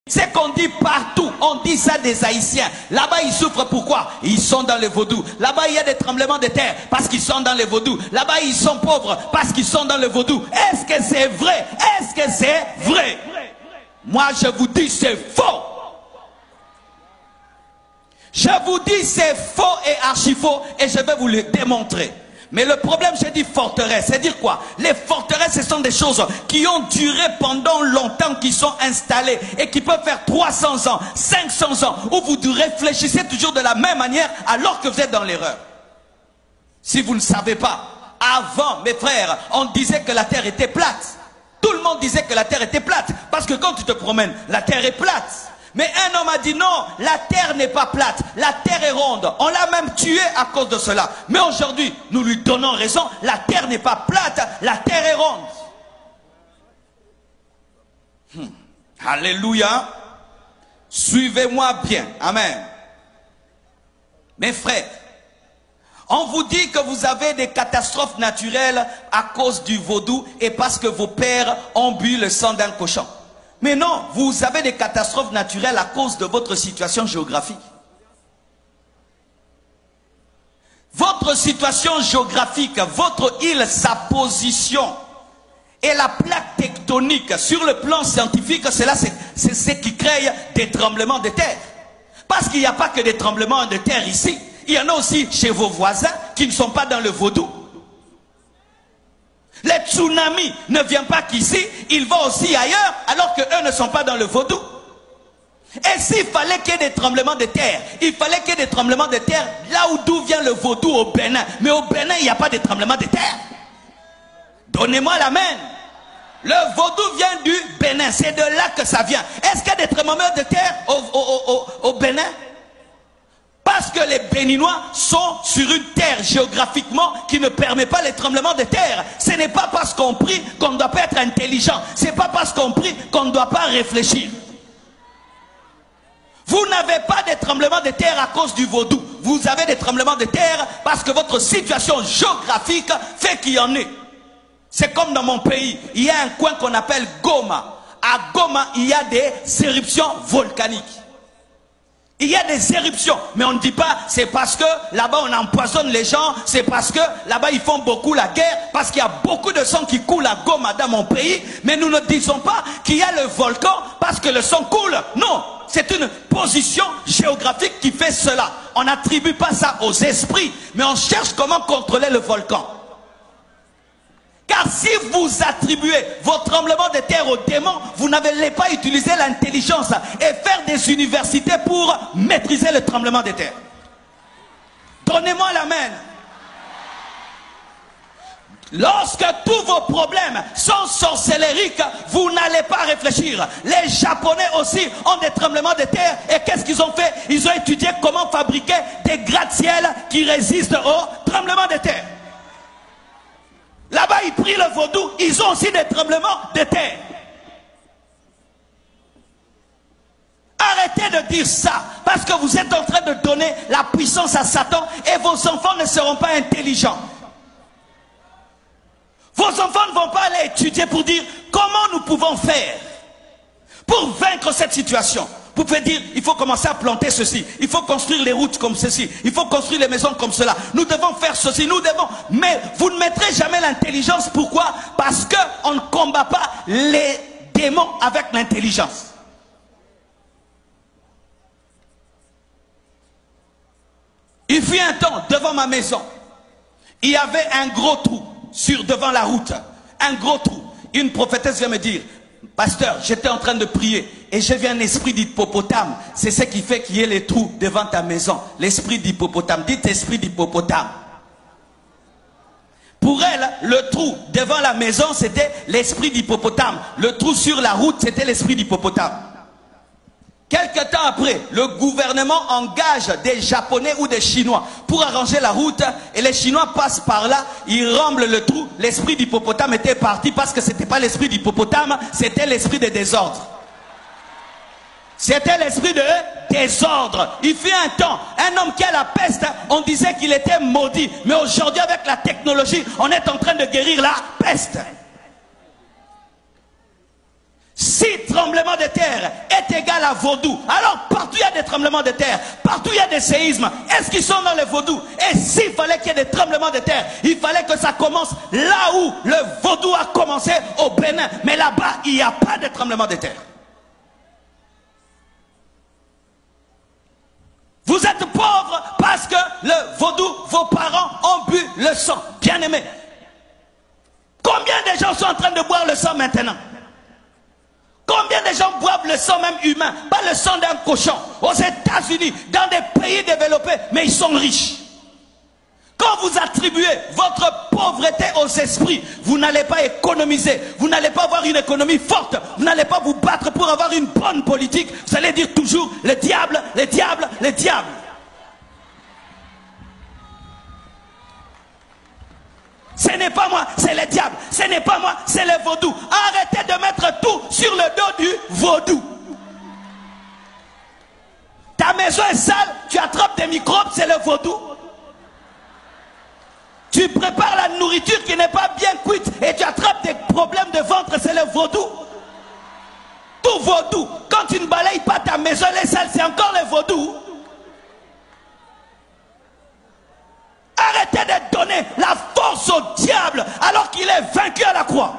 C'est qu'on dit partout, on dit ça des Haïtiens. Là-bas, ils souffrent pourquoi? Ils sont dans le vaudou. Là-bas, il y a des tremblements de terre parce qu'ils sont dans le vaudou. Là-bas, ils sont pauvres parce qu'ils sont dans le vaudou. Est-ce que c'est vrai? Est-ce que c'est vrai? Moi, je vous dis, c'est faux. Je vous dis, c'est faux et archi faux et je vais vous le démontrer. Mais le problème, j'ai dit forteresse, c'est dire quoi? Les forteresses, ce sont des choses qui ont duré pendant longtemps, qui sont installées et qui peuvent faire 300 ans, 500 ans, où vous réfléchissez toujours de la même manière alors que vous êtes dans l'erreur. Si vous ne savez pas, avant, mes frères, on disait que la terre était plate. Tout le monde disait que la terre était plate. Parce que quand tu te promènes, la terre est plate. Mais un homme a dit non, la terre n'est pas plate, la terre est ronde. On l'a même tué à cause de cela. Mais aujourd'hui, nous lui donnons raison, la terre n'est pas plate, la terre est ronde. Alléluia. Suivez-moi bien. Amen. Mes frères, on vous dit que vous avez des catastrophes naturelles à cause du vaudou et parce que vos pères ont bu le sang d'un cochon. Mais non, vous avez des catastrophes naturelles à cause de votre situation géographique. Votre situation géographique, votre île, sa position et la plaque tectonique sur le plan scientifique, c'est ce qui crée des tremblements de terre. Parce qu'il n'y a pas que des tremblements de terre ici. Il y en a aussi chez vos voisins qui ne sont pas dans le vaudou. Les tsunamis ne viennent pas qu'ici, ils vont aussi ailleurs, alors qu'eux ne sont pas dans le vaudou. Et s'il fallait qu'il y ait des tremblements de terre, il fallait qu'il y ait des tremblements de terre là où d'où vient le vaudou au Bénin. Mais au Bénin, il n'y a pas de tremblements de terre. Donnez-moi l'amen. Le vaudou vient du Bénin, c'est de là que ça vient. Est-ce qu'il y a des tremblements de terre au Bénin? Parce que les Béninois sont sur une terre géographiquement qui ne permet pas les tremblements de terre. Ce n'est pas parce qu'on prie qu'on ne doit pas être intelligent. Ce n'est pas parce qu'on prie qu'on ne doit pas réfléchir. Vous n'avez pas de tremblements de terre à cause du vaudou. Vous avez des tremblements de terre parce que votre situation géographique fait qu'il y en ait. C'est comme dans mon pays. Il y a un coin qu'on appelle Goma. À Goma, il y a des éruptions volcaniques. Il y a des éruptions, mais on ne dit pas c'est parce que là-bas on empoisonne les gens, c'est parce que là-bas ils font beaucoup la guerre, parce qu'il y a beaucoup de sang qui coule à Goma dans mon pays, mais nous ne disons pas qu'il y a le volcan parce que le sang coule. Non, c'est une position géographique qui fait cela. On n'attribue pas ça aux esprits, mais on cherche comment contrôler le volcan. Car si vous attribuez vos tremblements de terre aux démons, vous n'allez pas utiliser l'intelligence et faire des universités pour maîtriser le tremblement de terre. Donnez-moi l'amen. Lorsque tous vos problèmes sont sorcellériques, vous n'allez pas réfléchir. Les Japonais aussi ont des tremblements de terre. Et qu'est-ce qu'ils ont fait? Ils ont étudié comment fabriquer des gratte-ciel qui résistent aux tremblements de terre. Là-bas, ils prient le vaudou, ils ont aussi des tremblements de terre. Arrêtez de dire ça, parce que vous êtes en train de donner la puissance à Satan et vos enfants ne seront pas intelligents. Vos enfants ne vont pas aller étudier pour dire comment nous pouvons faire pour vaincre cette situation. Vous pouvez dire, il faut commencer à planter ceci, il faut construire les routes comme ceci, il faut construire les maisons comme cela, nous devons faire ceci, nous devons... Mais vous ne mettrez jamais l'intelligence, pourquoi? Parce qu'on ne combat pas les démons avec l'intelligence. Il fut un temps, devant ma maison, il y avait un gros trou devant la route, un gros trou. Une prophétesse vient me dire, pasteur, j'étais en train de prier et j'ai vu un esprit d'hippopotame. C'est ce qui fait qu'il y ait les trous devant ta maison. L'esprit d'hippopotame. Dites esprit d'hippopotame. Pour elle, le trou devant la maison, c'était l'esprit d'hippopotame. Le trou sur la route, c'était l'esprit d'hippopotame. Quelque temps après, le gouvernement engage des Japonais ou des Chinois pour arranger la route et les Chinois passent par là, ils remblent le trou. L'esprit d'hippopotame était parti parce que ce n'était pas l'esprit d'hippopotame, c'était l'esprit de désordre. C'était l'esprit de désordre. Il fut un temps, un homme qui a la peste, on disait qu'il était maudit. Mais aujourd'hui, avec la technologie, on est en train de guérir la peste. Si tremblement de terre est égal à vaudou, alors partout il y a des tremblements de terre, partout il y a des séismes, est-ce qu'ils sont dans les vaudous? Et s'il fallait qu'il y ait des tremblements de terre, il fallait que ça commence là où le vaudou a commencé, au Bénin. Mais là-bas, il n'y a pas de tremblement de terre. Vous êtes pauvres parce que le vaudou, vos parents ont bu le sang. Bien aimé. Combien de gens sont en train de boire le sang maintenant? Combien de gens boivent le sang même humain, pas le sang d'un cochon, aux États-Unis, dans des pays développés, mais ils sont riches. Quand vous attribuez votre pauvreté aux esprits, vous n'allez pas économiser, vous n'allez pas avoir une économie forte, vous n'allez pas vous battre pour avoir une bonne politique, vous allez dire toujours le diable, le diable, le diable. Ce n'est pas moi, c'est le diable. Ce n'est pas moi, c'est le vaudou. Arrêtez de mettre tout sur le dos du vaudou. Ta maison est sale, tu attrapes des microbes, c'est le vaudou. Tu prépares la nourriture qui n'est pas bien cuite et tu attrapes des problèmes de ventre, c'est le vaudou. Tout vaudou. Quand tu ne balayes pas ta maison, elle est sale, c'est encore le vaudou. Arrêtez de donner la force au diable alors qu'il est vaincu à la croix.